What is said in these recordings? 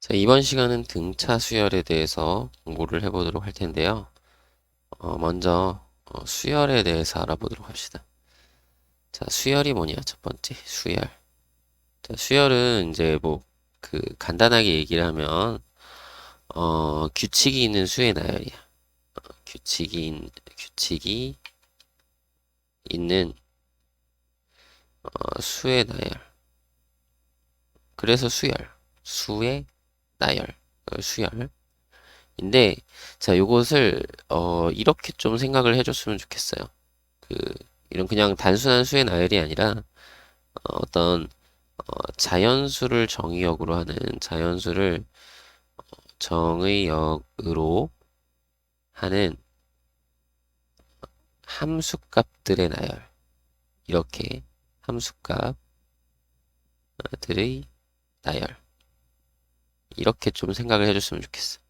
자, 이번 시간은 등차 수열에 대해서 공부를 해보도록 할 텐데요. 먼저 수열에 대해서 알아보도록 합시다. 자, 수열이 뭐냐? 첫 번째, 수열. 자, 수열은 이제 뭐 그 간단하게 얘기를 하면 규칙이 있는 수의 나열이야. 규칙이 있는 수의 나열. 그래서 수의 나열, 수열. 인데, 자, 요것을, 이렇게 좀 생각을 해줬으면 좋겠어요. 그, 이런 그냥 단순한 수의 나열이 아니라, 어떤, 자연수를 정의역으로 하는 자연수를 정의역으로 하는 함수값들의 나열. 이렇게 함수값들의 나열. 이렇게 좀 생각을 해줬으면 좋겠어.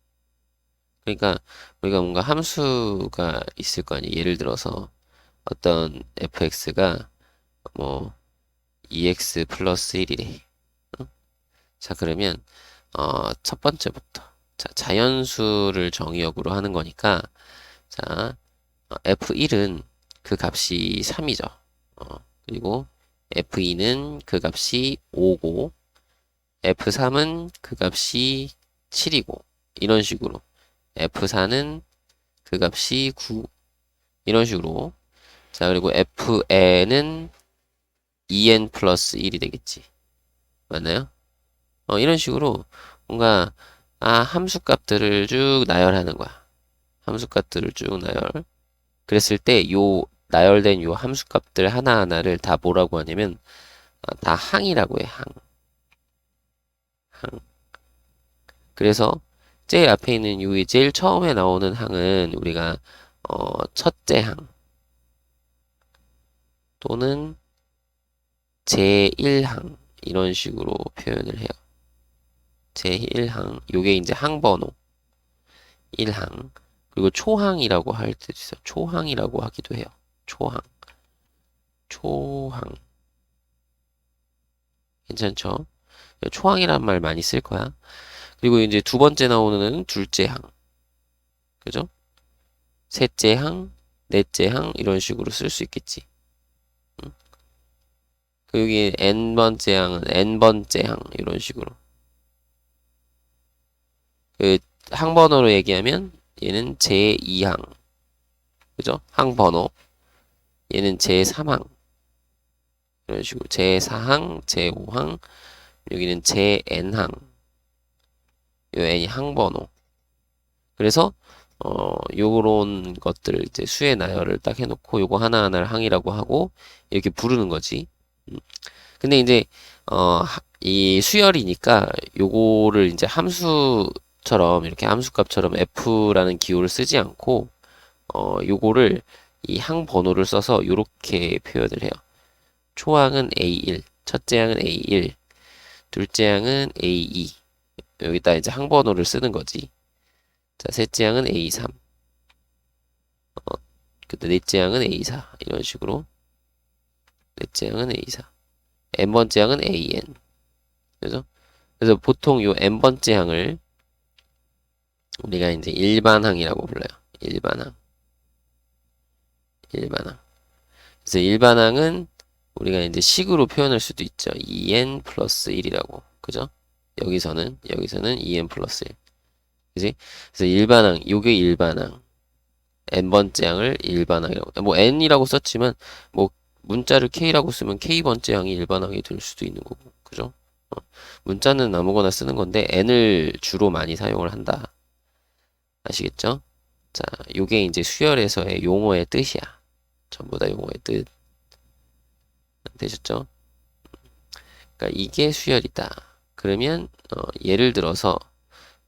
그러니까, 우리가 뭔가 함수가 있을 거 아니에요. 예를 들어서, 어떤 fx가 뭐 2x 플러스 1이래. 자, 그러면 첫 번째부터 자, 자연수를 정의역으로 하는 거니까 자, f1은 그 값이 3이죠. 그리고 f2는 그 값이 5고 f3은 그 값이 7이고 이런 식으로 f4는 그 값이 9 이런 식으로 자, 그리고 fn은 2n 플러스 1이 되겠지. 맞나요? 이런 식으로 뭔가 함수값들을 쭉 나열하는 거야. 함수값들을 쭉 나열. 그랬을 때 요 나열된 요 함수값들 하나하나를 다 뭐라고 하냐면 다 항이라고 해. 항. 그래서 제일 앞에 있는 요 제일 처음에 나오는 항은 우리가 첫째 항 또는 제1항 이런 식으로 표현을 해요. 제1항 요게 이제 항번호 1항 그리고 초항이라고 할 때도 있어요. 초항이라고 하기도 해요. 초항. 초항. 괜찮죠? 초항이란 말 많이 쓸 거야. 그리고 이제 두 번째 나오는 둘째 항. 그죠? 셋째 항, 넷째 항, 이런 식으로 쓸 수 있겠지. 응? 그 여기 n번째 항은 n번째 항, 이런 식으로. 그 항번호로 얘기하면 얘는 제2항. 그죠? 항번호. 얘는 제3항. 이런 식으로. 제4항, 제5항, 여기는 제 n항. 요 n이 항번호. 그래서 요런 것들 이제 수의 나열을 딱 해놓고 요거 하나하나를 항이라고 하고 이렇게 부르는 거지. 근데 이제 이 수열이니까 요거를 이제 함수처럼 이렇게 함수값처럼 f라는 기호를 쓰지 않고 요거를 이 항 번호를 써서 요렇게 표현을 해요. 초항은 A1, 첫째 항은 A1, 둘째 항은 A2. 여기다 이제 항 번호를 쓰는 거지. 자, 셋째 항은 A3. 근데 넷째 항은 A4 이런 식으로 넷째 항은 A4 n번째 항은 AN 그죠? 그래서 보통 요 n번째 항을 우리가 이제 일반항이라고 불러요. 일반항. 그래서 일반항은 우리가 이제 식으로 표현할 수도 있죠. 2n 플러스 1이라고 그죠? 여기서는 2n 플러스 1 그지? 그래서 일반항 요게 일반항 n번째 항을 일반항이라고 뭐 n이라고 썼지만 뭐 문자를 k라고 쓰면 k번째 항이 일반항이 될 수도 있는 거고 그죠? 문자는 아무거나 쓰는 건데 n을 주로 많이 사용을 한다 아시겠죠? 자 요게 이제 수열에서의 용어의 뜻이야 전부 다 용어의 뜻 되셨죠? 그러니까 이게 수열이다 그러면 예를 들어서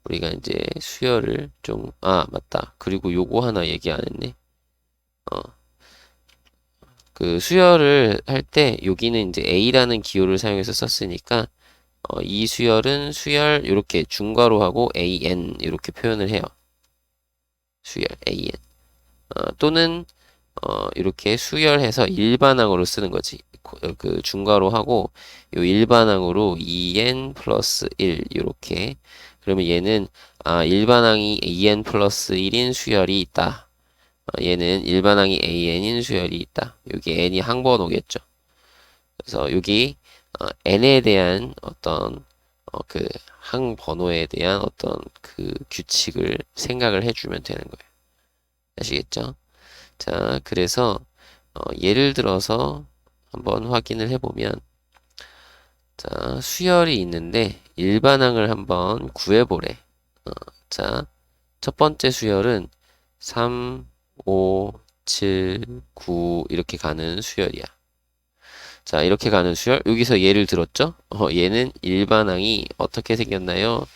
우리가 이제 수열을 좀 맞다 그리고 요거 하나 얘기 안 했네 어 그 수열을 할 때 여기는 이제 A라는 기호를 사용해서 썼으니까 이 수열은 수열 이렇게 중괄호 하고 AN 이렇게 표현을 해요. 수열 AN 또는 이렇게 수열해서 일반항으로 쓰는 거지. 그 중괄호 하고 요 일반항으로 2n 플러스 1 이렇게. 그러면 얘는 일반항이 2n 플러스 1인 수열이 있다. 얘는 일반항이 an인 수열이 있다. 여기 n이 항번호겠죠. 그래서 여기 n에 대한 어떤 그 항번호에 대한 어떤 그 규칙을 생각을 해주면 되는 거예요. 아시겠죠? 자, 그래서 예를 들어서 한번 확인을 해보면, 자, 수열이 있는데 일반항을 한번 구해보래. 자, 첫 번째 수열은 3, 5, 7, 9 이렇게 가는 수열이야. 자, 이렇게 가는 수열. 여기서 예를 들었죠? 얘는 일반항이 어떻게 생겼나요?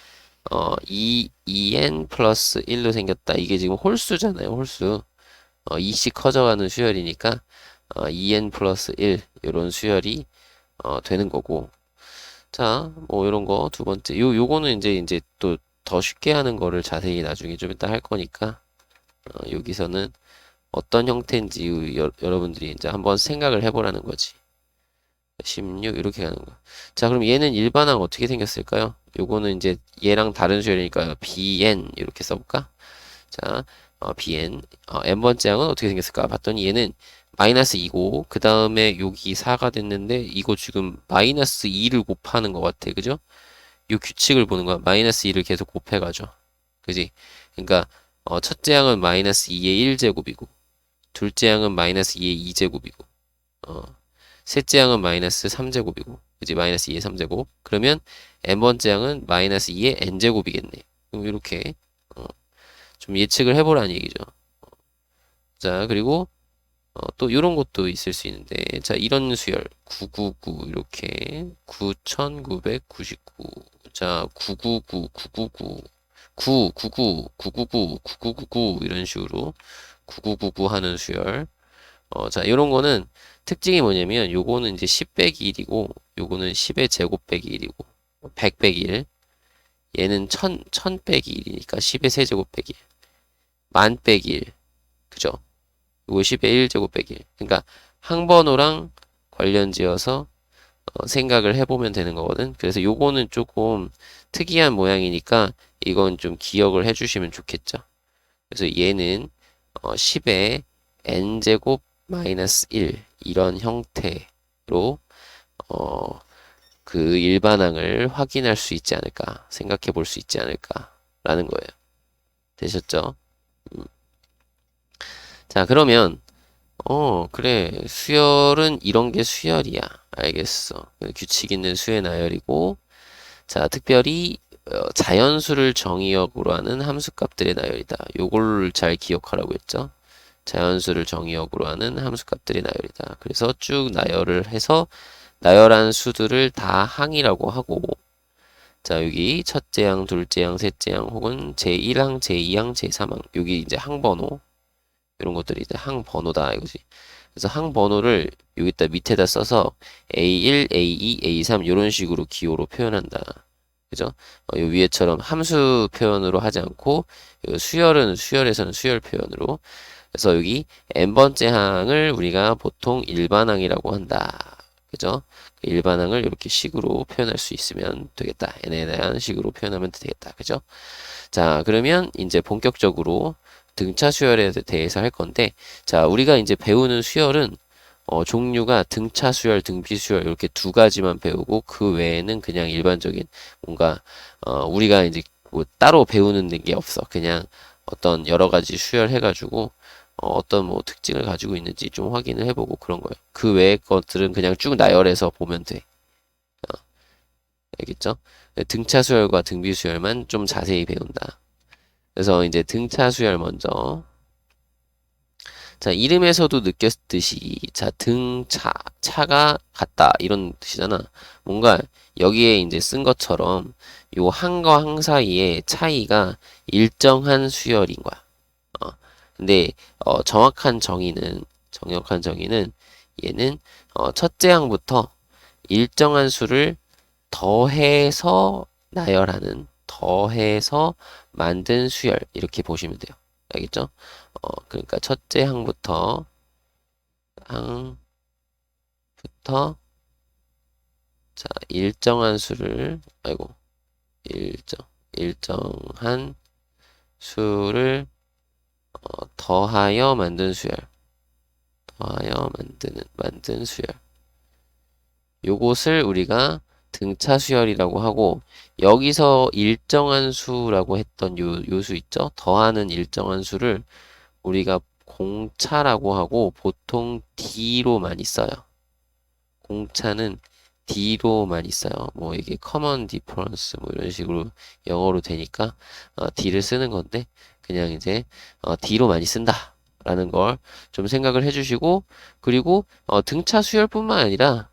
2n 플러스 1로 생겼다. 이게 지금 홀수잖아요, 홀수. 2씩 커져가는 수열이니까 2n 플러스 1 이런 수열이 되는 거고. 자, 뭐 이런 거 두 번째. 요거는 이제 또 더 쉽게 하는 거를 자세히 나중에 좀 이따 할 거니까 여기서는 어떤 형태인지 여러분들이 이제 한번 생각을 해보라는 거지. 16 이렇게 가는 거. 자, 그럼 얘는 일반항 어떻게 생겼을까요? 요거는 이제 얘랑 다른 수열이니까 bn 이렇게 써볼까? 자, bn n번째 항은 어떻게 생겼을까? 봤더니 얘는 마이너스 2고 그 다음에 여기 4가 됐는데 이거 지금 마이너스 2를 곱하는 것 같아. 그죠? 요 규칙을 보는 거야. 마이너스 2를 계속 곱해가죠. 그지? 그러니까 첫째 항은 마이너스 2의 1제곱이고 둘째 항은 마이너스 2의 2제곱이고 셋째 항은 마이너스 3제곱이고 그지? 마이너스 2의 3제곱. 그러면 n번째 항은 마이너스 2의 n제곱이겠네. 그럼 이렇게 좀 예측을 해보라는 얘기죠. 자, 그리고 또 이런 것도 있을 수 있는데, 자, 이런 수열 999 이렇게 9999. 자, 999 999 999 999 9999 이런 식으로 9999 하는 수열. 자, 이런 거는 특징이 뭐냐면 요거는 이제 10 빼기 1이고 요거는 10의 제곱 빼기 1이고 100 빼기 1. 얘는 1000 빼기 1이니까 10의 세제곱 빼기 1. 만 빼기 1. 그죠? 요거 10의 1제곱 빼기 1. 그러니까 항번호랑 관련 지어서 생각을 해보면 되는 거거든. 그래서 요거는 조금 특이한 모양이니까 이건 좀 기억을 해주시면 좋겠죠. 그래서 얘는 10의 n제곱 마이너스 1 이런 형태로 그 일반항을 확인할 수 있지 않을까 생각해 볼 수 있지 않을까라는 거예요. 되셨죠? 자, 그러면 그래. 수열은 이런 게 수열이야. 알겠어. 규칙 있는 수의 나열이고, 자, 특별히 자연수를 정의역으로 하는 함수값들의 나열이다. 요걸 잘 기억하라고 했죠. 자연수를 정의역으로 하는 함수값들의 나열이다. 그래서 쭉 나열을 해서 나열한 수들을 다 항이라고 하고, 자, 여기 첫째 항, 둘째 항, 셋째 항, 혹은 제1항, 제2항, 제3항. 여기 이제 항번호. 이런 것들이 이제 항번호다 이거지. 그래서 항번호를 여기다 밑에다 써서 A1, A2, A3 이런 식으로 기호로 표현한다. 그죠? 요 위에처럼 함수 표현으로 하지 않고 수열은 수열에서는 수열 표현으로. 그래서 여기 n번째 항을 우리가 보통 일반항이라고 한다. 그죠? 일반항을 이렇게 식으로 표현할 수 있으면 되겠다. n에 대한 식으로 표현하면 되겠다. 그죠? 자, 그러면 이제 본격적으로 등차 수열에 대해서 할 건데, 자, 우리가 이제 배우는 수열은 종류가 등차 수열, 등비 수열 이렇게 두 가지만 배우고 그 외에는 그냥 일반적인 뭔가 우리가 이제 뭐 따로 배우는 게 없어. 그냥 어떤 여러 가지 수열 해가지고 어떤 뭐 특징을 가지고 있는지 좀 확인을 해보고 그런 거예요. 그 외의 것들은 그냥 쭉 나열해서 보면 돼. 알겠죠? 등차 수열과 등비 수열만 좀 자세히 배운다. 그래서 이제 등차 수열 먼저. 자, 이름에서도 느꼈듯이, 자, 등차, 차가 같다. 이런 뜻이잖아. 뭔가 여기에 이제 쓴 것처럼 요 항과 항 사이의 차이가 일정한 수열인 거야. 근데, 정확한 정의는 얘는, 첫째 항부터 일정한 수를 더해서 나열하는, 더해서 만든 수열. 이렇게 보시면 돼요. 알겠죠? 그러니까 첫째 항부터 항부터 자, 일정한 수를 일정한 수를 더하여 만든 수열. 더하여 만든 수열. 요것을 우리가 등차 수열이라고 하고, 여기서 일정한 수라고 했던 요 수 있죠? 더하는 일정한 수를 우리가 공차라고 하고, 보통 D로 많이 써요. 공차는 D로 많이 써요. 뭐 이게 common difference 뭐 이런 식으로 영어로 되니까 D를 쓰는 건데, 그냥 이제 D로 많이 쓴다 라는 걸 좀 생각을 해주시고, 그리고 등차 수열뿐만 아니라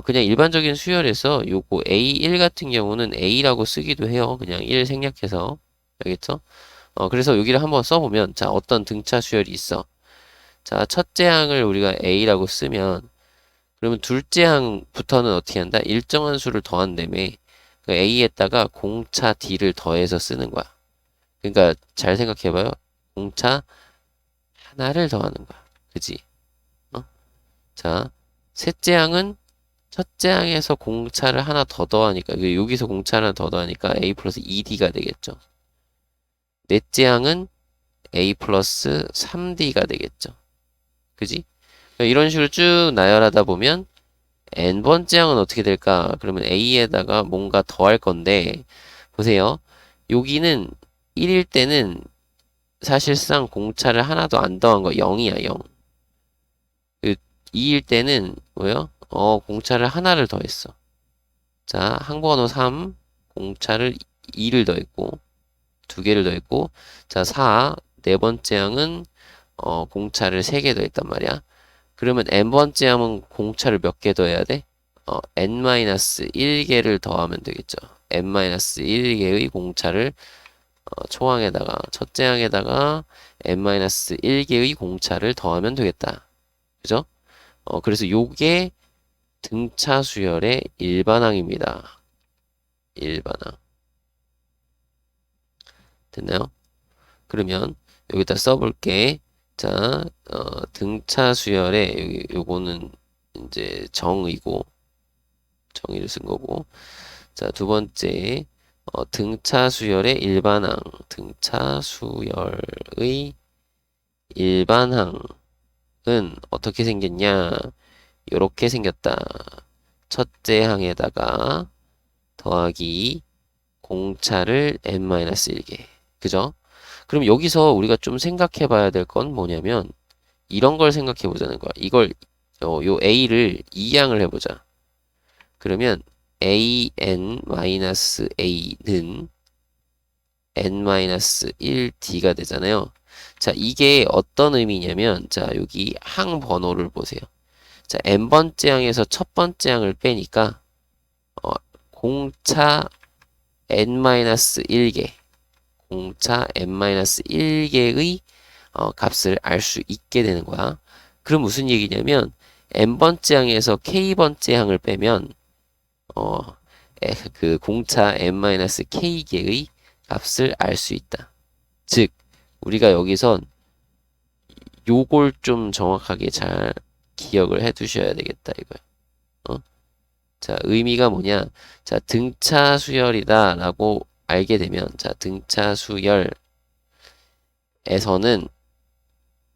그냥 일반적인 수열에서 요거 A1 같은 경우는 A라고 쓰기도 해요. 그냥 1 생략해서. 알겠죠? 그래서 여기를 한번 써보면, 자, 어떤 등차 수열이 있어. 자, 첫째 항을 우리가 A라고 쓰면, 그러면 둘째 항부터는 어떻게 한다? 일정한 수를 더한다며. 그 A에다가 공차 D를 더해서 쓰는 거야. 그러니까 잘 생각해봐요. 공차 하나를 더하는 거야. 그지? 자, 셋째 항은 첫째 항에서 공차를 하나 더 더하니까, 여기서 공차를 하나 더 더하니까 A 플러스 2D가 되겠죠. 넷째 항은 A 플러스 3D가 되겠죠. 그지? 이런 식으로 쭉 나열하다 보면 n번째 항은 어떻게 될까? 그러면 A에다가 뭔가 더할 건데, 보세요. 여기는 1일 때는 사실상 공차를 하나도 안 더한 거 0이야, 0. 2일 때는 뭐요? 공차를 하나를 더했어. 자, 항번호 3, 공차를 2를 더했고, 2개를 더했고, 자, 4, 네 번째 항은 공차를 3개 더했단 말이야. 그러면 n번째 항은 공차를 몇 개 더해야 돼? n-1개를 더하면 되겠죠. n-1개의 공차를 초항에다가, 첫째 항에다가 n-1개의 공차를 더하면 되겠다. 그죠? 그래서 요게 등차 수열의 일반항입니다. 일반항. 됐나요? 그러면 여기다 써볼게. 자, 등차 수열의 요거는 이제 정의고, 정의를 쓴 거고. 자, 두 번째, 등차 수열의 일반항. 등차 수열의 일반항은 어떻게 생겼냐? 요렇게 생겼다. 첫째 항에다가 더하기 공차를 n-1개. 그죠? 그럼 여기서 우리가 좀 생각해 봐야 될 건 뭐냐면, 이런 걸 생각해 보자는 거야. 이걸, 요 A를 2항을 해보자. 그러면 an-a는 n-1D가 되잖아요. 자, 이게 어떤 의미냐면, 자, 여기 항 번호를 보세요. 자, n번째 항에서 첫 번째 항을 빼니까, 공차 n-1개, 공차 n-1개의 값을 알 수 있게 되는 거야. 그럼 무슨 얘기냐면, n번째 항에서 k번째 항을 빼면, 그 공차 n-k개의 값을 알 수 있다. 즉, 우리가 여기선 요걸 좀 정확하게 잘 기억을 해 두셔야 되겠다, 이거야. 자, 의미가 뭐냐? 자, 등차 수열이다 라고 알게 되면, 자, 등차 수열에서는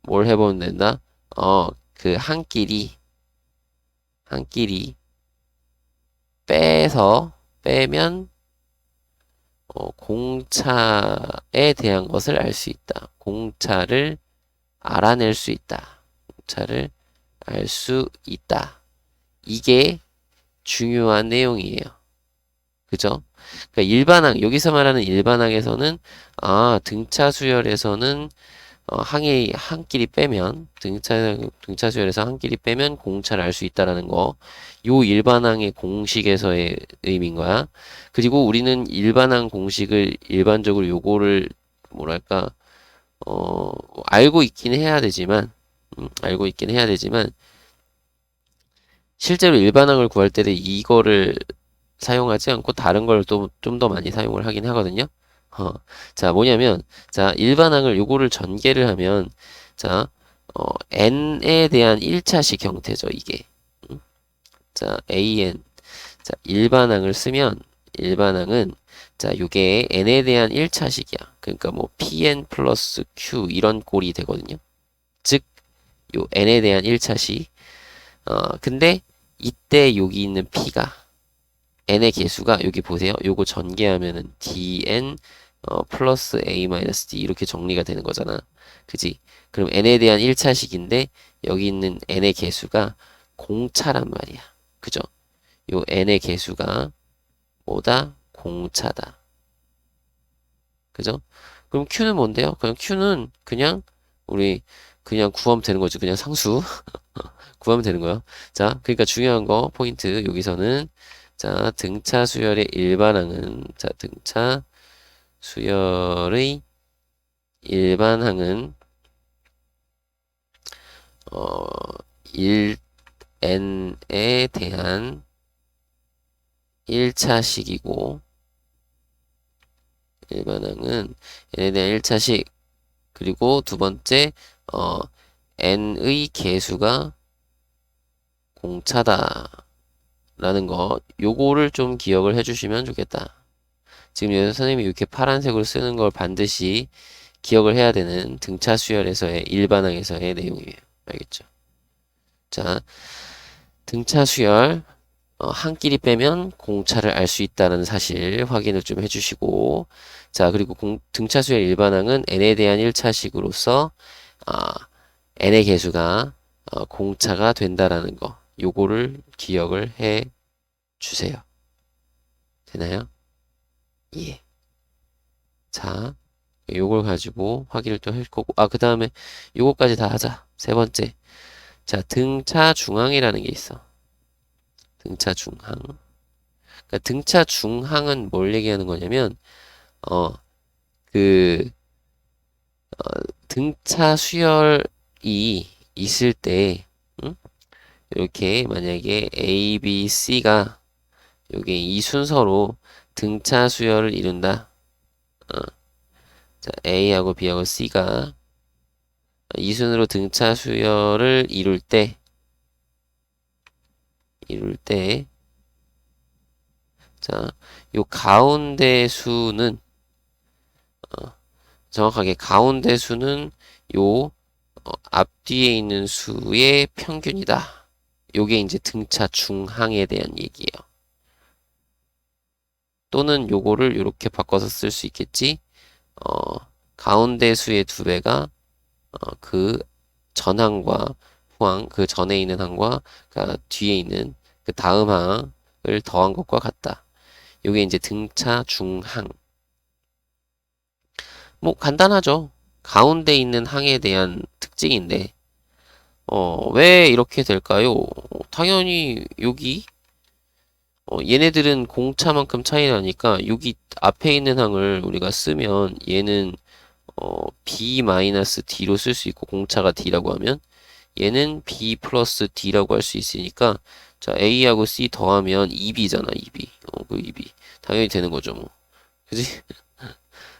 뭘 해보면 된다? 그 한 끼리 빼면, 공차에 대한 것을 알 수 있다. 공차를 알아낼 수 있다. 공차를 알 수 있다. 이게 중요한 내용이에요. 그죠? 그러니까 일반항, 여기서 말하는 일반항에서는, 등차 수열에서는, 항이 한 끼리 빼면, 등차 수열에서 한 끼리 빼면 공차를 알 수 있다라는 거. 요 일반항의 공식에서의 의미인 거야. 그리고 우리는 일반항 공식을 일반적으로 요거를, 뭐랄까, 알고 있긴 해야 되지만, 실제로 일반항을 구할 때는 이거를 사용하지 않고 다른 걸 또 좀 더 많이 사용을 하긴 하거든요. 자, 뭐냐면, 자, 일반항을 요거를 전개를 하면, 자, n에 대한 1차식 형태죠, 이게. 음? 자, an. 자, 일반항을 쓰면, 일반항은, 자, 요게 n에 대한 1차식이야. 그러니까 뭐, pn 플러스 q, 이런 꼴이 되거든요. 즉, 요 n에 대한 1차식. 근데, 이때 여기 있는 p가, n의 개수가, 여기 보세요. 요거 전개하면은 dn, 플러스 a 마이너스 d, 이렇게 정리가 되는 거잖아. 그지? 그럼 n에 대한 1차식인데, 여기 있는 n의 개수가 공차란 말이야. 그죠? 요 n의 개수가 뭐다? 공차다. 그죠? 그럼 q는 뭔데요? 그냥 q는 그냥 우리 그냥 구하면 되는 거죠. 그냥 상수 구하면 되는 거예요. 자, 그러니까 중요한 거 포인트 여기서는 자, 등차 수열의 일반항은 자, 등차 수열의 일반항은 어 1n에 대한 1차식이고 일반항은 n에 대한 1차식 그리고 두 번째 n의 개수가 공차다 라는 거 요거를 좀 기억을 해주시면 좋겠다. 지금 여기서 선생님이 이렇게 파란색으로 쓰는 걸 반드시 기억을 해야 되는 등차 수열에서의 일반항에서의 내용이에요. 알겠죠? 자, 등차 수열 한 끼리 빼면 공차를 알 수 있다는 사실 확인을 좀 해주시고 자 그리고 등차 수열 일반항은 n에 대한 1차식으로서 아, n의 개수가 공차가 된다라는 거 요거를 기억을 해 주세요. 되나요? 예. 자, 요걸 가지고 확인을 또 할 거고 그 다음에 요거까지 다 하자. 세 번째. 자, 등차 중항이라는 게 있어. 등차 중항. 그러니까 등차 중항은 뭘 얘기하는 거냐면 어, 그 등차 수열이 있을 때 응? 이렇게 만약에 A, B, C가 요게 이 순서로 등차 수열을 이룬다. 어, 자, A하고 B하고 C가 이 순으로 등차 수열을 이룰 때, 자, 요 가운데 수는, 정확하게 가운데 수는 요 앞뒤에 있는 수의 평균이다. 요게 이제 등차 중항에 대한 얘기예요. 또는 요거를 이렇게 바꿔서 쓸 수 있겠지. 어, 가운데 수의 두 배가 그 전항과 후항, 그 전에 있는 항과 그 뒤에 있는 그 다음 항을 더한 것과 같다. 요게 이제 등차 중항. 뭐 간단하죠. 가운데 있는 항에 대한 특징인데 왜 이렇게 될까요? 당연히 여기 얘네들은 공차만큼 차이 나니까 여기 앞에 있는 항을 우리가 쓰면 얘는 B-D로 쓸 수 있고 공차가 D라고 하면 얘는 B 플러스 D라고 할 수 있으니까 자 A하고 C 더하면 2B잖아 2B 그 2B 당연히 되는 거죠 뭐 그지?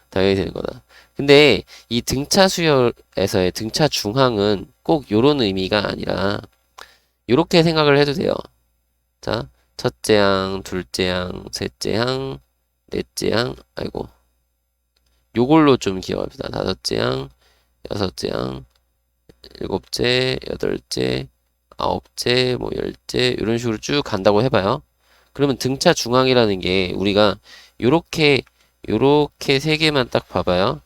당연히 되는 거다 근데 이 등차 수열에서의 등차 중항은 꼭 요런 의미가 아니라 요렇게 생각을 해도 돼요 자 첫째 항, 둘째 항, 셋째 항, 넷째 항 아이고 요걸로 좀 기억합시다 다섯째 항, 여섯째 항 일곱째, 여덟째, 아홉째, 뭐 열째 이런 식으로 쭉 간다고 해봐요. 그러면 등차 중앙이라는 게 우리가 요렇게 세 개만 딱 봐봐요.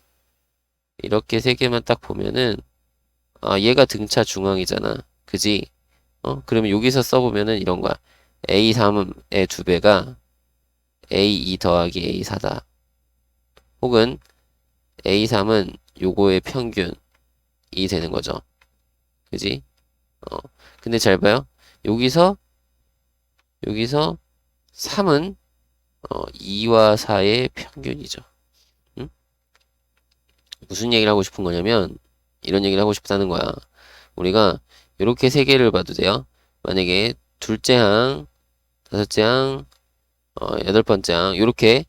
이렇게 세 개만 딱 보면은 얘가 등차 중앙이잖아. 그지? 그러면 여기서 써보면은 이런 거야. A3의 두 배가 A2 더하기 A4다. 혹은 A3은 요거의 평균이 되는 거죠. 그지? 근데 잘 봐요. 여기서 3은 2와 4의 평균이죠. 응? 무슨 얘기를 하고 싶은 거냐면 이런 얘기를 하고 싶다는 거야. 우리가 이렇게 세 개를 봐도 돼요. 만약에 둘째 항, 다섯째 항, 여덟 번째 항 이렇게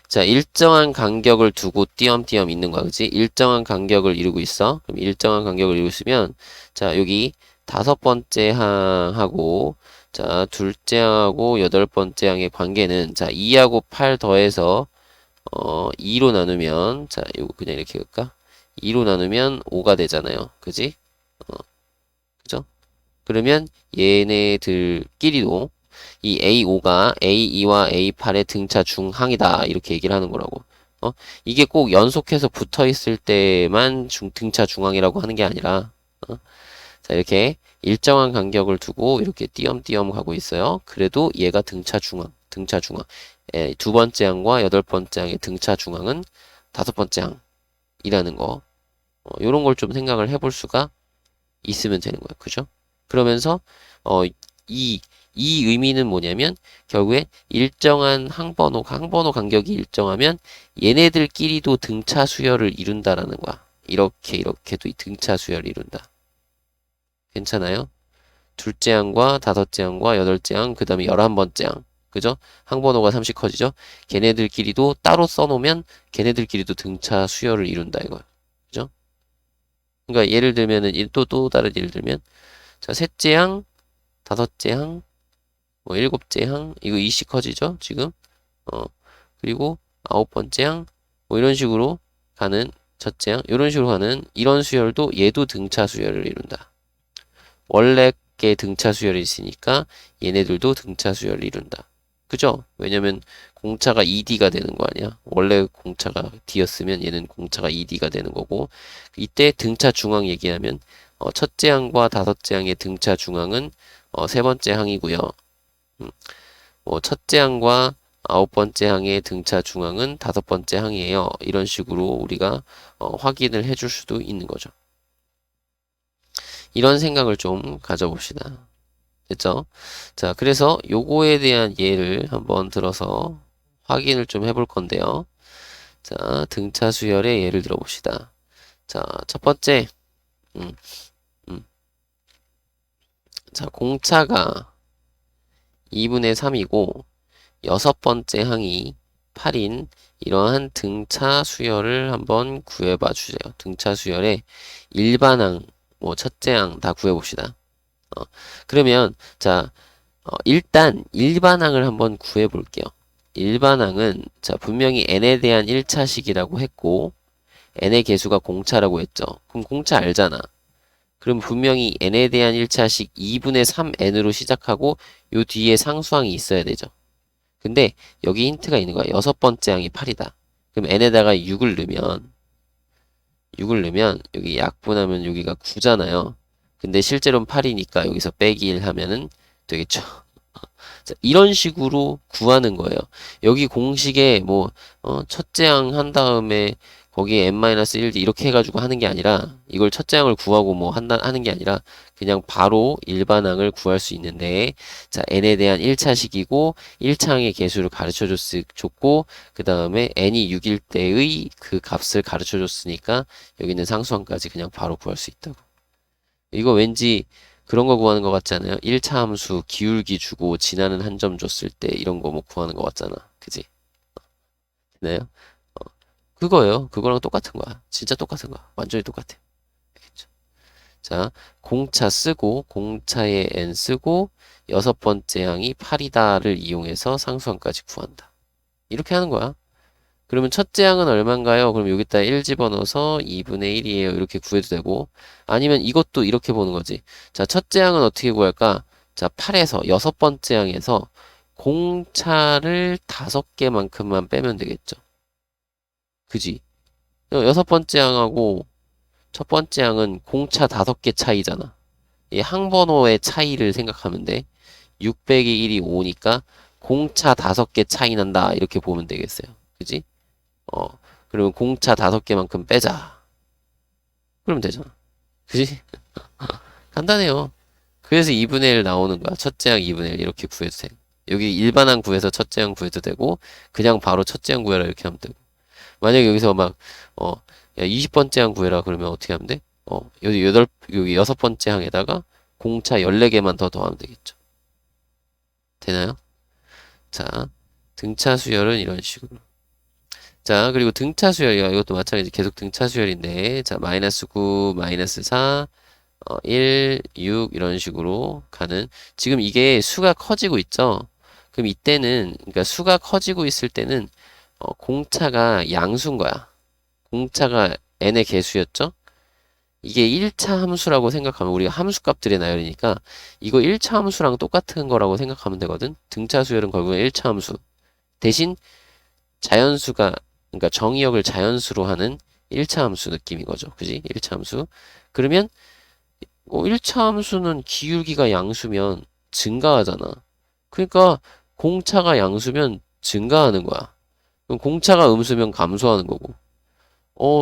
자, 일정한 간격을 두고 띄엄띄엄 있는 거야. 그치? 일정한 간격을 이루고 있어. 그럼 일정한 간격을 이루고 있으면, 자, 여기 다섯 번째 항하고, 자, 둘째 항하고 여덟 번째 항의 관계는, 자, 2하고 8 더해서, 2로 나누면, 자, 이거 그냥 이렇게 할까? 2로 나누면 5가 되잖아요. 그지? 어, 그죠? 그러면 얘네들끼리도 이 A5가 A2와 A8의 등차 중항이다. 이렇게 얘기를 하는 거라고. 이게 꼭 연속해서 붙어 있을 때만 등차 중항이라고 하는 게 아니라, 자, 이렇게 일정한 간격을 두고 이렇게 띄엄띄엄 가고 있어요. 그래도 얘가 등차 중항. 두 번째 항과 여덟 번째 항의 등차 중항은 다섯 번째 항이라는 거. 요런 걸 좀 생각을 해볼 수가 있으면 되는 거예요. 그죠? 그러면서, 어, 이 의미는 뭐냐면, 결국에 일정한 항번호 간격이 일정하면 얘네들끼리도 등차 수열을 이룬다라는 거야. 이렇게도 이 등차 수열을 이룬다. 괜찮아요? 둘째 항과 다섯째 항과 여덟째 항, 그 다음에 11번째 항. 그죠? 항번호가 30 커지죠? 걔네들끼리도 따로 써놓으면 걔네들끼리도 등차 수열을 이룬다 이거야. 그죠? 그러니까 예를 들면은 또 다른 예를 들면 자, 셋째 항, 다섯째 항, 뭐 일곱째 항, 이거 20 커지죠? 지금. 어, 그리고 아홉 번째 항, 뭐 이런 식으로 가는 첫째 항, 이런 식으로 가는 이런 수열도 얘도 등차 수열을 이룬다. 원래 게 등차 수열이 있으니까 얘네들도 등차 수열을 이룬다. 그죠? 왜냐면 공차가 2D가 되는 거 아니야? 원래 공차가 D였으면 얘는 공차가 2D가 되는 거고 이때 등차 중앙 얘기하면 첫째 항과 다섯째 항의 등차 중앙은 세 번째 항이고요. 첫째 항과 아홉 번째 항의 등차 중앙은 다섯 번째 항이에요. 이런 식으로 우리가 확인을 해줄 수도 있는 거죠. 이런 생각을 좀 가져봅시다. 됐죠? 자, 그래서 요거에 대한 예를 한번 들어서 확인을 좀 해볼 건데요. 자, 등차 수열의 예를 들어봅시다. 자, 첫 번째, 음, 음. 자, 공차가 2분의 3이고 여섯 번째 항이 8인 이러한 등차 수열을 한번 구해봐 주세요. 등차 수열의 일반항, 뭐 첫째 항 다 구해봅시다. 그러면 자, 일단 일반항을 한번 구해 볼게요. 일반항은 자, 분명히 n에 대한 1차식이라고 했고 n의 개수가 공차라고 했죠. 그럼 공차 알잖아. 그럼 분명히 n에 대한 1차식 2분의 3n으로 시작하고 요 뒤에 상수항이 있어야 되죠. 근데 여기 힌트가 있는 거야. 여섯 번째 항이 8이다. 그럼 n에다가 6을 넣으면 여기 약분하면 여기가 9잖아요. 근데 실제로는 8이니까 여기서 빼기 1 하면은 되겠죠. 자, 이런 식으로 구하는 거예요. 여기 공식에 뭐 첫째 항 한 다음에 거기에 n-1 이렇게 해가지고 하는 게 아니라 이걸 첫째 항을 구하고 뭐 하는 게 아니라 그냥 바로 일반항을 구할 수 있는데 자 n에 대한 1차식이고 1차 항의 개수를 줬고 그 다음에 n이 6일 때의 그 값을 가르쳐 줬으니까 여기는 상수항까지 그냥 바로 구할 수 있다고. 이거 왠지 그런 거 구하는 것 같지 않아요? 1차 함수 기울기 주고 지나는 한 점 줬을 때 이런 거 뭐 구하는 것 같잖아. 그지? 되나요? 어, 그거예요. 그거랑 똑같은 거야. 진짜 똑같은 거야. 완전히 똑같아. 알겠죠? 자, 공차 쓰고 공차에 n 쓰고 여섯 번째 항이 8이다를 이용해서 상수항까지 구한다. 이렇게 하는 거야. 그러면 첫째 항은 얼마인가요? 그럼 여기다 1 집어넣어서 2분의 1이에요. 이렇게 구해도 되고 아니면 이것도 이렇게 보는 거지. 자, 첫째 항은 어떻게 구할까? 자, 8에서 여섯 번째 항에서 공차를 5개만큼만 빼면 되겠죠. 그지? 여섯 번째 항하고 첫 번째 항은 공차 5개 차이잖아. 이 항번호의 차이를 생각하면 돼. 6 빼기 1이 5니까 공차 5개 차이 난다. 이렇게 보면 되겠어요. 그지? 어, 그러면 공차 5개만큼 빼자. 그러면 되잖아. 그지? 간단해요. 그래서 2분의 1 나오는 거야. 첫째 항 2분의 1 이렇게 구해도 돼. 여기 일반항 구해서 첫째 항 구해도 되고, 그냥 바로 첫째 항 구해라 이렇게 하면 되고. 만약에 여기서 막, 야, 20번째 항 구해라 그러면 어떻게 하면 돼? 여기 여섯 번째 항에다가 공차 14개만 더 더하면 되겠죠. 되나요? 자, 등차 수열은 이런 식으로. 자, 그리고 등차 수열이요. 이것도 마찬가지 계속 등차 수열인데, 자, 마이너스 9, 마이너스 4, 1, 6 이런 식으로 가는 지금 이게 수가 커지고 있죠. 그럼 이때는 그러니까 수가 커지고 있을 때는 공차가 양수인 거야. 공차가 n의 개수였죠. 이게 1차 함수라고 생각하면 우리가 함수값들의 나열이니까 이거 1차 함수랑 똑같은 거라고 생각하면 되거든. 등차 수열은 결국은 1차 함수. 대신 자연수가 그러니까 정의역을 자연수로 하는 1차 함수 느낌인 거죠. 그지? 1차 함수. 그러면 1차 함수는 기울기가 양수면 증가하잖아. 그러니까 공차가 양수면 증가하는 거야. 그럼 공차가 음수면 감소하는 거고.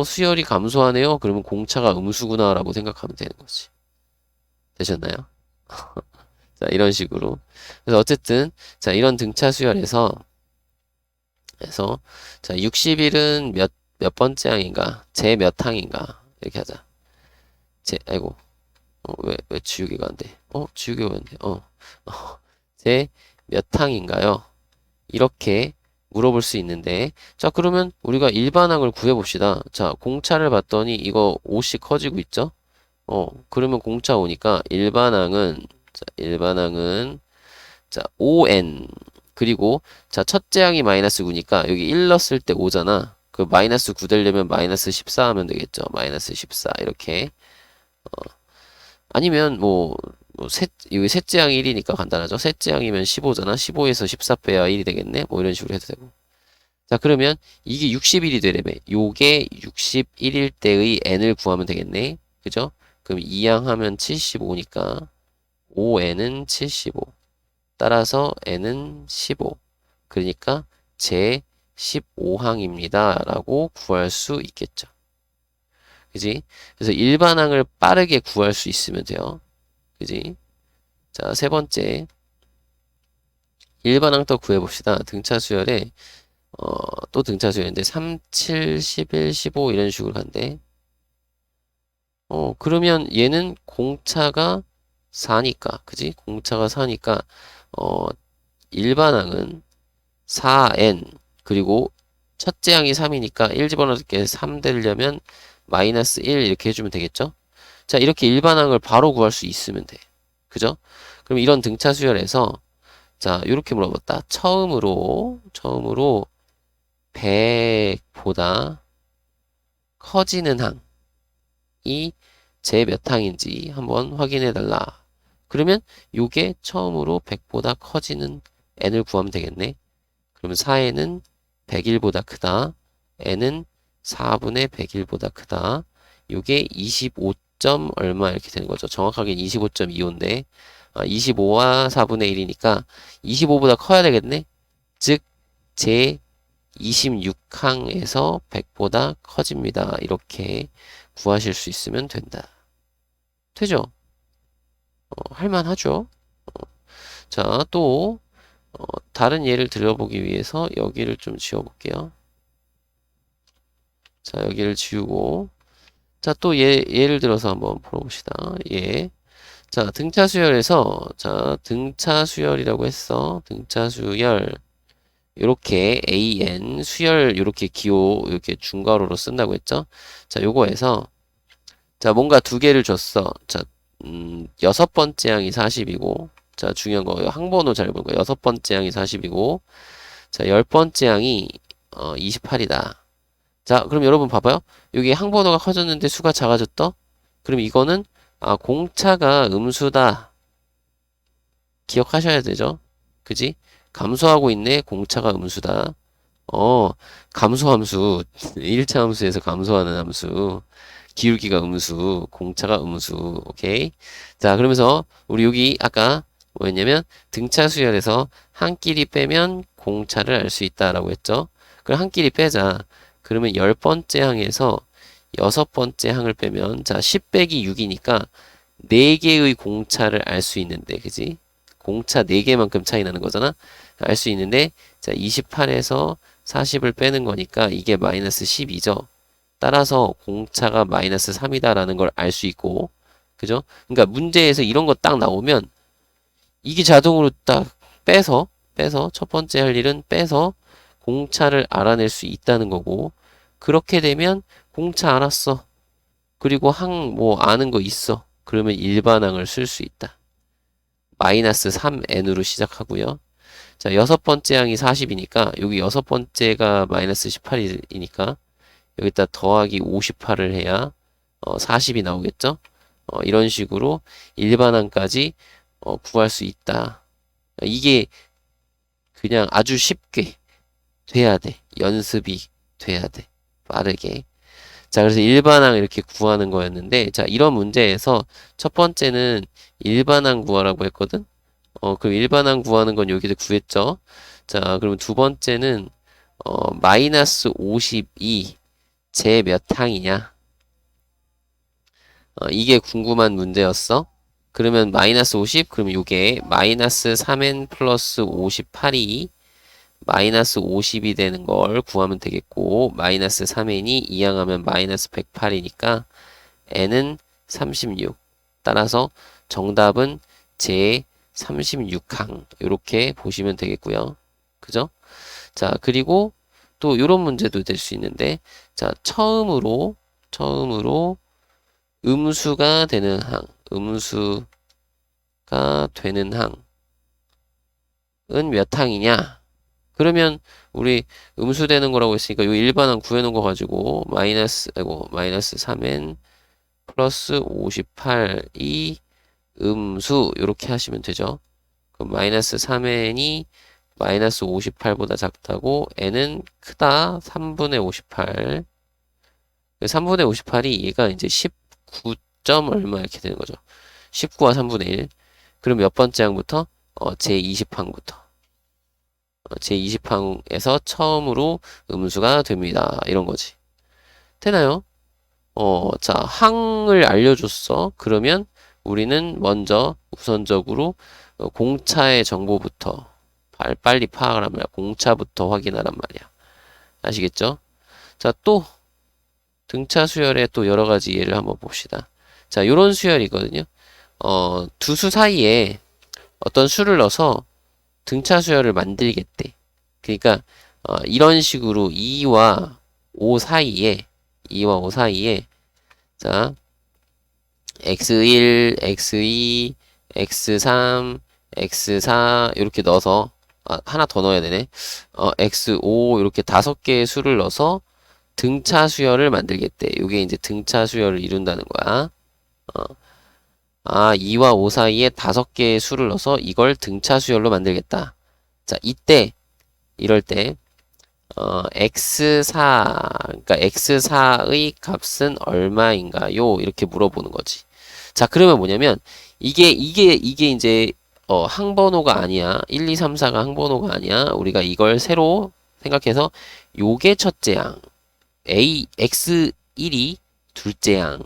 수열이 감소하네요. 그러면 공차가 음수구나라고 생각하면 되는 거지. 되셨나요? 자, 이런 식으로. 그래서 어쨌든 자, 이런 등차 수열에서 자, 60일은 몇 번째 항인가? 제 몇 항인가? 이렇게 하자. 아이고. 왜 지우개가 안 돼? 지우개가 안 돼. 제 몇 항인가요? 이렇게 물어볼 수 있는데, 자, 그러면 우리가 일반항을 구해봅시다. 자, 공차를 봤더니 이거 5씩 커지고 있죠? 그러면 공차 오니까 일반항은, 자, 5n. 그리고, 자, 첫째 항이 마이너스 9니까 여기 1 넣었을 때 5잖아. 그 마이너스 9 되려면 마이너스 14 하면 되겠죠. 마이너스 14. 이렇게. 아니면 여기 셋째 항이 1이니까 간단하죠. 셋째 항이면 15잖아. 15에서 14 빼야 1이 되겠네. 뭐 이런 식으로 해도 되고. 자, 그러면 이게 60일이 되려면 요게 61일 때의 n을 구하면 되겠네. 그죠? 그럼 2항 하면 75니까 5n은 75. 따라서 n은 15. 그러니까 제 15항입니다. 라고 구할 수 있겠죠. 그지? 그래서 일반항을 빠르게 구할 수 있으면 돼요. 그지? 자, 세 번째. 일반항 또 구해봅시다. 등차 수열에, 또 등차 수열인데, 3, 7, 11, 15 이런 식으로 간대. 그러면 얘는 공차가 4니까, 그지? 공차가 4니까, 일반항은 4n, 그리고 첫째 항이 3이니까 1 집어넣을게 3 되려면 마이너스 1 이렇게 해주면 되겠죠? 자, 이렇게 일반항을 바로 구할 수 있으면 돼. 그죠? 그럼 이런 등차 수열에서 자, 이렇게 물어봤다. 처음으로 100보다 커지는 항이 제 몇 항인지 한번 확인해 달라. 그러면 요게 처음으로 100보다 커지는 n을 구하면 되겠네. 그러면 4n은 100일보다 크다. n은 4분의 100일보다 크다. 요게 25. 얼마 이렇게 되는 거죠. 정확하게 25.25인데 25와 4분의 1이니까 25보다 커야 되겠네. 즉 제 26항에서 100보다 커집니다. 이렇게 구하실 수 있으면 된다. 되죠? 할만하죠? 자, 또 다른 예를 들어보기 위해서 여기를 좀 지워볼게요. 자, 여기를 지우고 자, 또 예를 들어서 한번 풀어봅시다. 예. 자, 등차 수열에서, 자, 등차 수열이라고 했어. 등차 수열. 요렇게 AN, 수열, 요렇게 기호, 이렇게 중괄호로 쓴다고 했죠. 자, 요거에서, 자, 뭔가 두 개를 줬어. 자, 여섯 번째 항이 40이고, 자, 중요한 거, 항번호 잘 보는 거. 여섯 번째 항이 40이고, 자, 열 번째 항이, 28이다. 자, 그럼 여러분 봐봐요. 여기 항번호가 커졌는데 수가 작아졌다? 그럼 이거는 공차가 음수다. 기억하셔야 되죠? 그지? 감소하고 있네. 공차가 음수다. 감소함수. 1차 함수에서 감소하는 함수. 기울기가 음수. 공차가 음수. 오케이? 자, 그러면서 우리 여기 아까 뭐였냐면 등차 수열에서 한 끼리 빼면 공차를 알 수 있다라고 했죠? 그럼 한 끼리 빼자. 그러면 10번째 항에서 6번째 항을 빼면 자 10 빼기 6이니까 4개의 공차를 알 수 있는데 그지? 공차 4개만큼 차이 나는 거잖아. 알 수 있는데 자 28에서 40을 빼는 거니까 이게 마이너스 12죠. 따라서 공차가 마이너스 3이다 라는 걸 알 수 있고 그죠? 그러니까 문제에서 이런 거 딱 나오면 이게 자동으로 딱 빼서 첫 번째 할 일은 빼서 공차를 알아낼 수 있다는 거고, 그렇게 되면 공차 알았어. 그리고 뭐 아는 거 있어. 그러면 일반항을 쓸 수 있다. 마이너스 3n으로 시작하고요. 자, 여섯 번째 항이 40이니까 여기 여섯 번째가 마이너스 18이니까 여기다 더하기 58을 해야 40이 나오겠죠? 이런 식으로 일반항까지 구할 수 있다. 이게 그냥 아주 쉽게 돼야 돼. 연습이 돼야 돼. 빠르게. 자, 그래서 일반항 이렇게 구하는 거였는데, 자, 이런 문제에서 첫 번째는 일반항 구하라고 했거든? 그럼 일반항 구하는 건 여기서 구했죠? 자, 그러면 두 번째는, 마이너스 52, 제 몇 항이냐? 이게 궁금한 문제였어. 그러면 마이너스 50, 그러면 이게 마이너스 3n 플러스 58이 마이너스 50이 되는 걸 구하면 되겠고, 마이너스 3n이 이항하면 마이너스 108이니까 n은 36. 따라서 정답은 제 36항 이렇게 보시면 되겠고요. 그죠? 자, 그리고 또 이런 문제도 될 수 있는데, 자, 처음으로 음수가 되는 항, 음수가 되는 항은 몇 항이냐? 그러면 우리 음수되는 거라고 했으니까 요 일반항 구해놓은 거 가지고 마이너스 3n 플러스 58이 음수 이렇게 하시면 되죠. 그럼 마이너스 3n이 마이너스 58보다 작다고 n은 크다 3분의 58. 3분의 58이 얘가 이제 19. 얼마 이렇게 되는 거죠. 19와 3분의 1. 그럼 몇 번째 항부터? 제20항부터. 제20항에서 처음으로 음수가 됩니다. 이런 거지. 되나요? 자, 항을 알려줬어. 그러면 우리는 먼저 우선적으로 공차의 정보부터 빨리 파악을 하면 공차부터 확인하란 말이야. 아시겠죠? 자, 또 등차 수열의 또 여러 가지 예를 한번 봅시다. 자, 요런 수열이거든요. 두 수 사이에 어떤 수를 넣어서 등차 수열을 만들겠대. 그러니까 이런 식으로 2와 5 사이에 자, x1, x2, x3, x4 이렇게 넣어서 하나 더 넣어야 되네. x5 이렇게 5개의 수를 넣어서 등차 수열을 만들겠대. 이게 이제 등차 수열을 이룬다는 거야. 2와 5 사이에 5개의 수를 넣어서 이걸 등차 수열로 만들겠다. 자, 이럴 때 x4, 그러니까 x4의 값은 얼마인가요? 이렇게 물어보는 거지. 자, 그러면 뭐냐면 이게 이제 항번호가 아니야. 1, 2, 3, 4가 항번호가 아니야. 우리가 이걸 새로 생각해서 요게 첫째 항, x1이 둘째 항,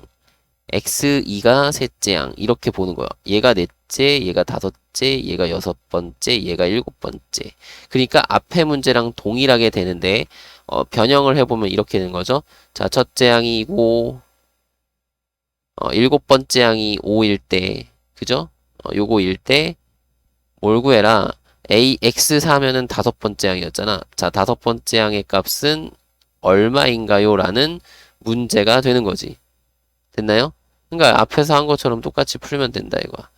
x2가 셋째 항 이렇게 보는 거야. 얘가 넷째, 얘가 다섯째, 얘가 여섯 번째, 얘가 일곱 번째. 그러니까 앞에 문제랑 동일하게 되는데 변형을 해보면 이렇게 되는 거죠. 자, 첫째 항이고 일곱 번째 항이 5일 때, 그죠? 요거일 때 뭘 구해라? x4면은 다섯 번째 항이었잖아. 자, 다섯 번째 항의 값은 얼마인가요? 라는 문제가 되는 거지. 됐나요? 그러니까 앞에서 한 것처럼 똑같이 풀면 된다 이거야.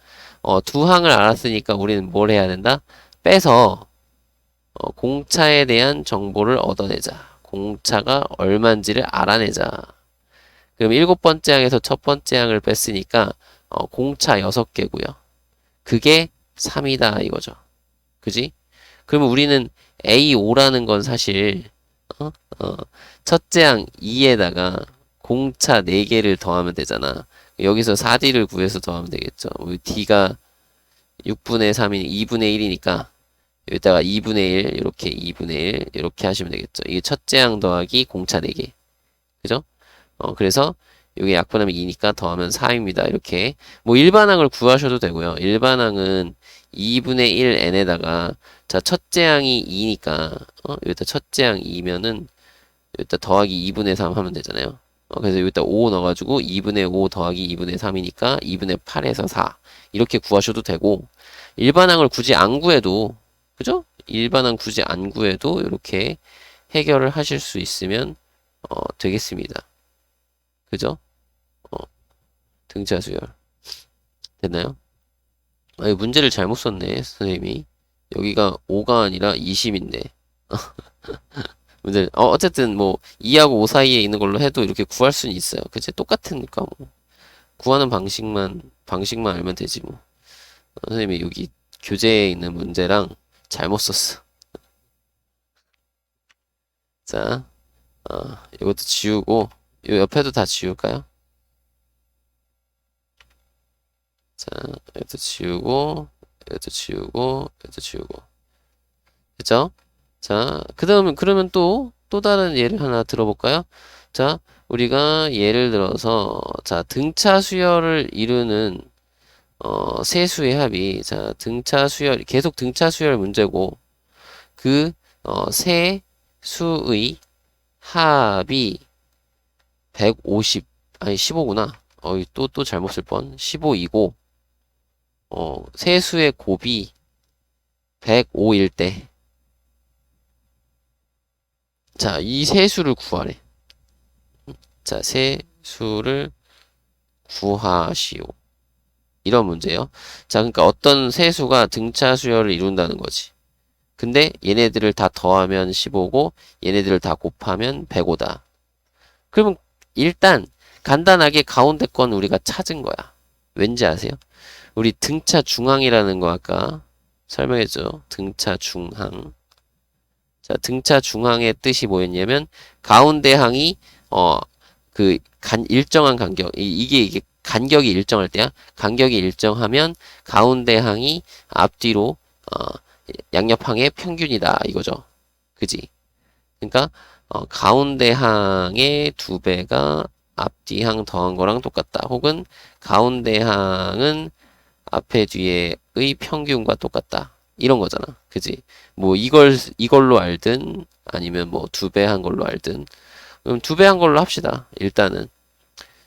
두 항을 알았으니까 우리는 뭘 해야 된다? 빼서 공차에 대한 정보를 얻어내자. 공차가 얼마인지를 알아내자. 그럼 일곱 번째 항에서 첫 번째 항을 뺐으니까 공차 6개고요. 그게 3이다 이거죠. 그지? 그러면 우리는 A5라는 건 사실 첫째 항 2에다가 공차 4개를 더하면 되잖아. 여기서 4D를 구해서 더하면 되겠죠. D가 6분의 3이 2분의 1이니까 여기다가 2분의 1 이렇게 2분의 1 이렇게 하시면 되겠죠. 이게 첫째 항 더하기 공차 4개. 그죠? 그래서 이게 약분하면 2니까 더하면 4입니다. 이렇게 뭐 일반항을 구하셔도 되고요. 일반항은 2분의 1 n에다가 자 첫째 항이 2니까 여기다 첫째 항 2면은 여기다 더하기 2분의 3 하면 되잖아요. 그래서 여기다 5 넣어가지고 2분의 5 더하기 2분의 3이니까 2분의 8에서 4 이렇게 구하셔도 되고 일반항을 굳이 안 구해도 그죠? 일반항 굳이 안 구해도 이렇게 해결을 하실 수 있으면 되겠습니다. 그죠? 어, 등차 수열 됐나요? 아, 이 문제를 잘못 썼네, 선생님이. 여기가 5가 아니라 20인데. 문제, 어쨌든 뭐, 2하고 5 사이에 있는 걸로 해도 이렇게 구할 수는 있어요. 그치? 똑같으니까 뭐. 구하는 방식만 알면 되지 뭐. 선생님이 여기 교재에 있는 문제랑 잘못 썼어. 자, 이것도 지우고, 요 옆에도 다 지울까요? 자, 이것도 지우고, 이것도 지우고, 이것도 지우고. 그죠? 자, 그 다음에, 그러면 또 다른 예를 하나 들어볼까요? 자, 우리가 예를 들어서, 자, 등차 수열을 이루는, 세수의 합이, 자, 등차 수열, 계속 등차 수열 문제고, 그, 세수의 합이 150, 아니, 15구나. 또 잘못 쓸 뻔. 15이고, 세수의 곱이 105일 때, 자, 이 세수를 구하래. 자, 세수를 구하시오. 이런 문제예요. 자, 그러니까 어떤 세수가 등차 수열을 이룬다는 거지. 근데 얘네들을 다 더하면 15고 얘네들을 다 곱하면 105다. 그러면 일단 간단하게 가운데 건 우리가 찾은 거야. 왠지 아세요? 우리 등차 중항이라는 거 아까 설명했죠. 등차 중항. 자, 등차 중항의 뜻이 뭐였냐면 가운데 항이 일정한 간격 이게 간격이 일정할 때야. 간격이 일정하면 가운데 항이 앞뒤로 양옆항의 평균이다 이거죠. 그지? 그러니까 가운데 항의 2배가 앞뒤 항 더한 거랑 똑같다. 혹은 가운데 항은 앞에 뒤에의 평균과 똑같다. 이런 거잖아. 그지? 뭐 이걸로 알든 아니면 뭐 2배 한 걸로 알든. 그럼 2배 한 걸로 합시다. 일단은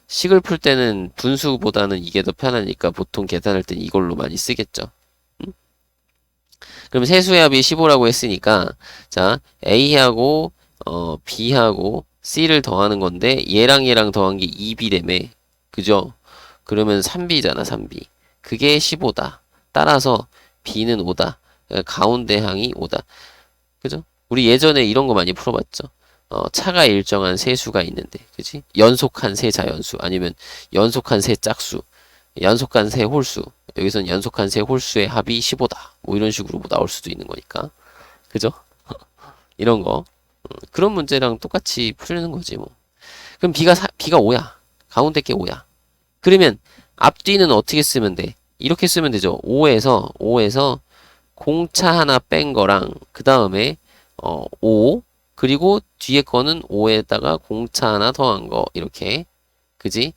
식을 풀 때는 분수보다는 이게 더 편하니까 보통 계산할 땐 이걸로 많이 쓰겠죠. 그럼 세수의 합이 15라고 했으니까 자 A하고 B하고 C를 더하는 건데 얘랑 더한 게 2B라며. 그죠? 그러면 3B잖아 3B. 그게 15다. 따라서 B는 5다. 가운데 항이 5다. 그죠? 우리 예전에 이런 거 많이 풀어봤죠. 차가 일정한 세수가 있는데, 그지? 연속한 세 자연수, 아니면 연속한 세 짝수, 연속한 세 홀수. 여기선 연속한 세 홀수의 합이 15다. 뭐 이런 식으로 뭐 나올 수도 있는 거니까. 그죠? 이런 거. 그런 문제랑 똑같이 풀리는 거지, 뭐. 그럼 B가 5야. 가운데 게 5야. 그러면 앞뒤는 어떻게 쓰면 돼? 이렇게 쓰면 되죠. 5에서 공차 하나 뺀 거랑 그 다음에 5 그리고 뒤에 거는 5에다가 공차 하나 더한 거 이렇게 그지?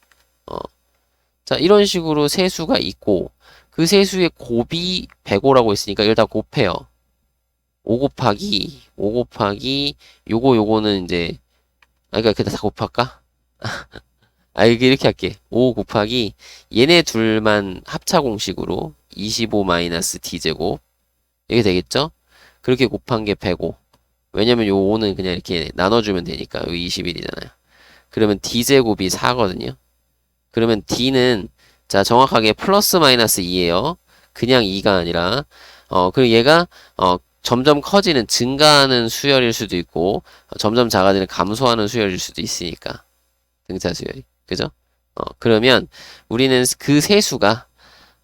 자 이런 식으로 세수가 있고 그 세수의 곱이 105라고 했으니까 이걸 다 곱해요. 5 곱하기 요거는 이제 그러니까 그다 곱할까? 이렇게 할게. 5 곱하기 얘네 둘만 합차 공식으로 25-d제곱 이게 되겠죠? 그렇게 곱한 게 105. 왜냐면 요 5는 그냥 이렇게 나눠주면 되니까 요 21이잖아요. 그러면 d제곱이 4거든요. 그러면 d는 자 정확하게 플러스 마이너스 2예요. 그냥 2가 아니라 그리고 얘가 점점 커지는 증가하는 수열일 수도 있고 점점 작아지는 감소하는 수열일 수도 있으니까 등차 수열이 그죠? 그러면 우리는 그 세수가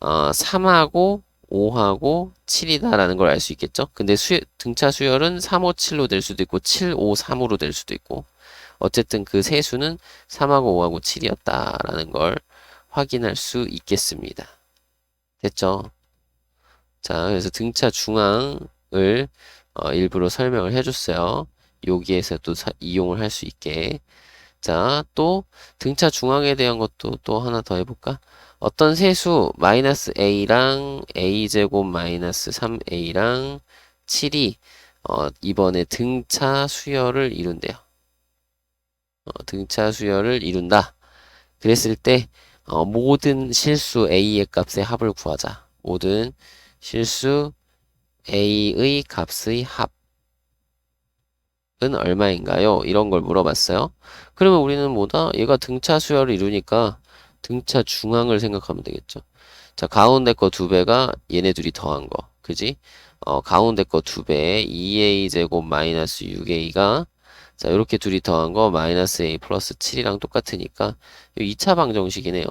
3하고 5하고 7이다라는 걸 알 수 있겠죠? 근데 등차 수열은 3, 5, 7로 될 수도 있고 7, 5, 3으로 될 수도 있고 어쨌든 그 세수는 3하고 5하고 7이었다라는 걸 확인할 수 있겠습니다. 됐죠? 자, 그래서 등차 중앙을 일부러 설명을 해줬어요. 여기에서도 이용을 할 수 있게. 자, 또 등차 중앙에 대한 것도 또 하나 더 해볼까? 어떤 세수 마이너스 a랑 a제곱 마이너스 3a랑 7이 이번에 등차 수열을 이룬대요. 등차 수열을 이룬다. 그랬을 때 모든 실수 a의 값의 합을 구하자. 모든 실수 a의 값의 합. 얼마인가요? 이런 걸 물어봤어요. 그러면 우리는 뭐다? 얘가 등차 수열을 이루니까 등차 중앙을 생각하면 되겠죠. 자, 가운데 거 2배가 얘네 둘이 더한 거. 그지? 가운데 거 2배 2a 제곱 마이너스 6a가 자, 이렇게 둘이 더한 거 마이너스 a 플러스 7이랑 똑같으니까 이 2차 방정식이네요.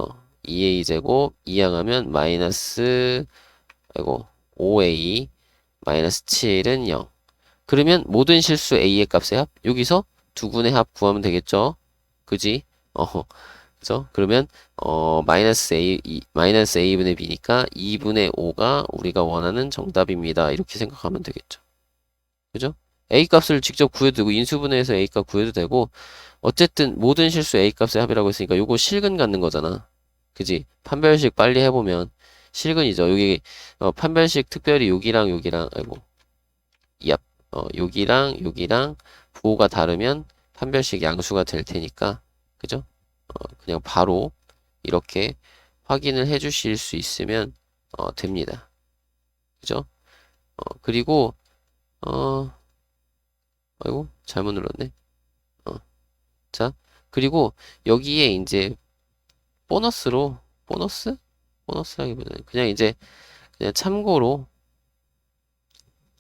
2a 제곱 이항하면 마이너스 아이고 5a 마이너스 7은 0. 그러면 모든 실수 a의 값의 합 여기서 두 군의 합 구하면 되겠죠? 그지? 그죠? 그러면 마이너스 a분의 b니까 2분의 5가 우리가 원하는 정답입니다. 이렇게 생각하면 되겠죠. 그죠? a 값을 직접 구해도 되고 인수분해해서 a 값 구해도 되고 어쨌든 모든 실수 a 값의 합이라고 했으니까 요거 실근 갖는 거잖아. 그지? 판별식 빨리 해보면 실근이죠. 여기 판별식 특별히 여기랑 여기랑 아이고 얍 여기랑 부호가 다르면 판별식 양수가 될 테니까 그죠? 그냥 바로 이렇게 확인을 해 주실 수 있으면 됩니다. 그죠? 그리고 어 아이고 잘못 눌렀네. 자, 그리고 여기에 이제 보너스로 보너스라기보다는 그냥 이제 그냥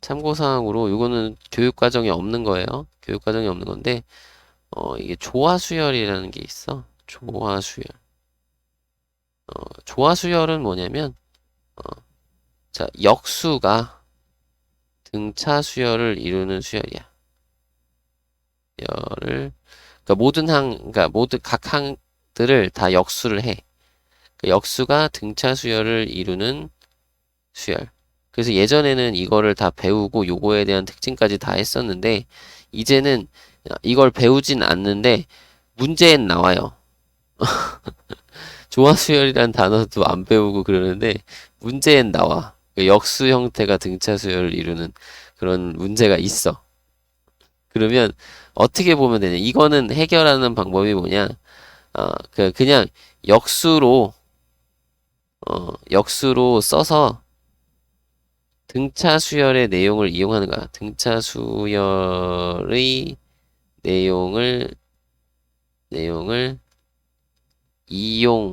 참고사항으로 이거는 교육 과정에 없는 거예요. 교육 과정에 없는 건데 이게 조화수열이라는 게 있어. 조화수열. 조화수열은 뭐냐면 자, 역수가 등차 수열을 이루는 수열이야. 그러니까 그러니까 모든 각 항들을 다 역수를 해. 그 역수가 등차 수열을 이루는 수열. 그래서 예전에는 이거를 다 배우고 요거에 대한 특징까지 다 했었는데 이제는 이걸 배우진 않는데 문제엔 나와요. 조화수열이란 단어도 안 배우고 그러는데 문제엔 나와. 그 역수 형태가 등차 수열을 이루는 그런 문제가 있어. 그러면 어떻게 보면 되냐? 이거는 해결하는 방법이 뭐냐? 그냥 역수로 역수로 써서 등차 수열의 내용을 이용하는 거야. 등차 수열의 내용을 이용한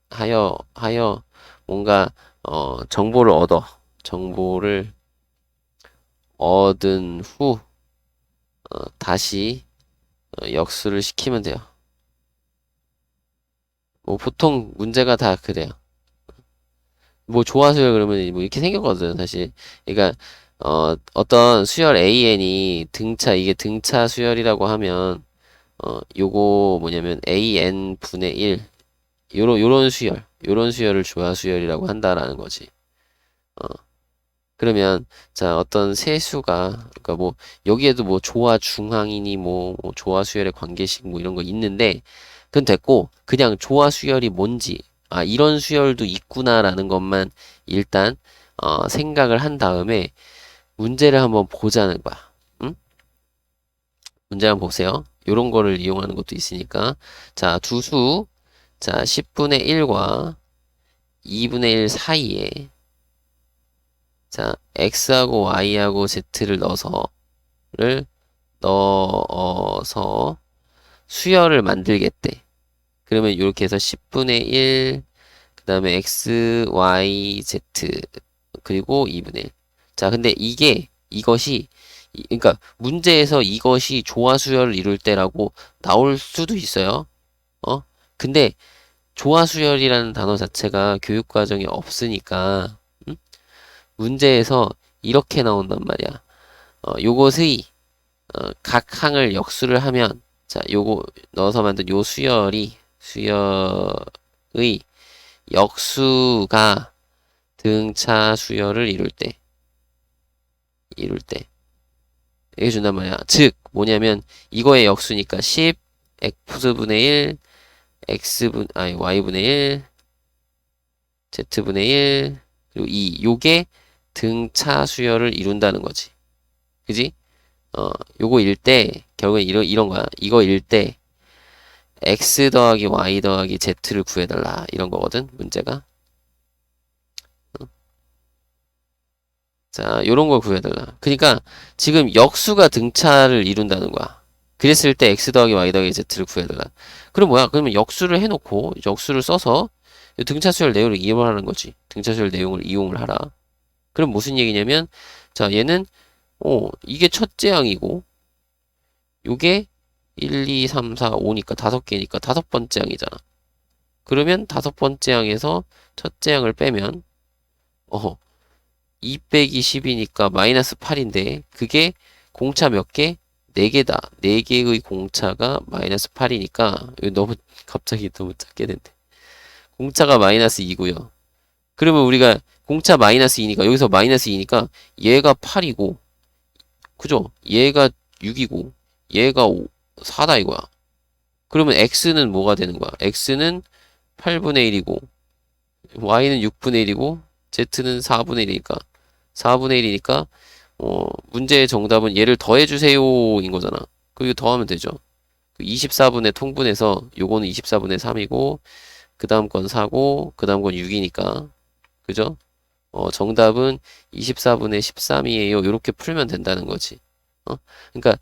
하여 뭔가 정보를 얻은 후 다시 역수를 시키면 돼요. 뭐 보통 문제가 다 그래요. 뭐 조화수열 그러면 뭐 이렇게 생겼거든 사실. 그러니까 어떤 수열 AN이 이게 등차 수열이라고 하면 요거 뭐냐면 AN 분의 1 요런 수열을 조화수열이라고 한다라는 거지. 어, 그러면 자 어떤 세수가 그러니까 뭐 여기에도 뭐 조화 중항이니 뭐 조화 수열의 관계식 뭐 이런 거 있는데 그건 됐고 그냥 조화 수열이 뭔지 이런 수열도 있구나라는 것만 일단 생각을 한 다음에 문제를 한번 보자는 거야. 응? 문제 한번 보세요. 요런 거를 이용하는 것도 있으니까 자 두수 자 10분의 1과 2분의 1 사이에 자 x하고 y하고 z를 넣어서 수열을 만들겠대. 그러면 이렇게 해서 10분의 1, 그 다음에 x, y, z, 그리고 2분의 1. 자, 근데 그러니까 문제에서 이것이 조화수열을 이룰 때라고 나올 수도 있어요. 근데 조화수열이라는 단어 자체가 교육과정에 없으니까, 문제에서 이렇게 나온단 말이야. 요것의 각 항을 역수를 하면 자 요거 넣어서 만든 요 수열의 역수가 등차 수열을 이룰 때 이게 준단 말이야. 즉 뭐냐면 이거의 역수니까 10 x분의 1 y분의 1 z분의 1 그리고 2 요게 등차 수열을 이룬다는 거지. 그지? 요거 일 때, 결국엔 이런 거야. 이거 일 때, x 더하기 y 더하기 z를 구해달라. 이런 거거든, 문제가. 자, 요런 걸 구해달라. 그러니까 지금 역수가 등차를 이룬다는 거야. 그랬을 때 x 더하기 y 더하기 z를 구해달라. 그럼 뭐야? 그러면 역수를 해놓고 역수를 써서 등차 수열 내용을 이용하는 거지. 등차 수열 내용을 이용을 하라. 그럼 무슨 얘기냐면 자, 얘는 이게 첫째 항이고 요게 1, 2, 3, 4, 5니까 다섯 개니까 다섯 번째 항이잖아. 그러면 다섯 번째 항에서 첫째 항을 빼면 2 빼기 10이니까 마이너스 8인데 그게 공차 몇 개? 4개다. 4개의 공차가 마이너스 8이니까 이거 너무 갑자기 너무 작게 된대. 공차가 마이너스 2고요. 그러면 우리가 공차 마이너스 2니까 여기서 마이너스 2니까 얘가 8이고 그죠? 얘가 6이고 얘가 4다 이거야. 그러면 x는 뭐가 되는 거야? x는 8분의 1이고 y는 6분의 1이고 z는 4분의 1이니까 4분의 1이니까 문제의 정답은 얘를 더해주세요인 거잖아. 그리고 더하면 되죠. 24분의 통분해서 요거는 24분의 3이고 그 다음 건 4고 그 다음 건 6이니까 그죠? 정답은 24분의 13이에요. 이렇게 풀면 된다는 거지. 그러니까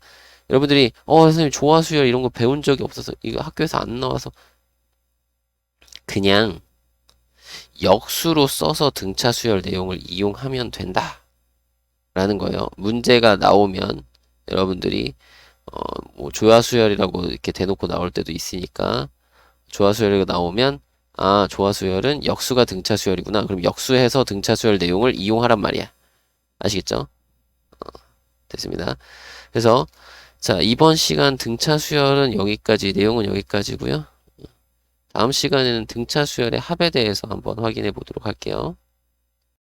여러분들이 선생님 조화수열 이런 거 배운 적이 없어서 이거 학교에서 안 나와서 그냥 역수로 써서 등차 수열 내용을 이용하면 된다. 라는 거예요. 문제가 나오면 여러분들이 뭐 조화수열이라고 이렇게 대놓고 나올 때도 있으니까 조화수열이 나오면 조화수열은 역수가 등차수열이구나. 그럼 역수해서 등차수열 내용을 이용하란 말이야. 아시겠죠? 됐습니다. 그래서 자, 이번 시간 등차수열은 여기까지, 내용은 여기까지고요. 다음 시간에는 등차수열의 합에 대해서 한번 확인해 보도록 할게요.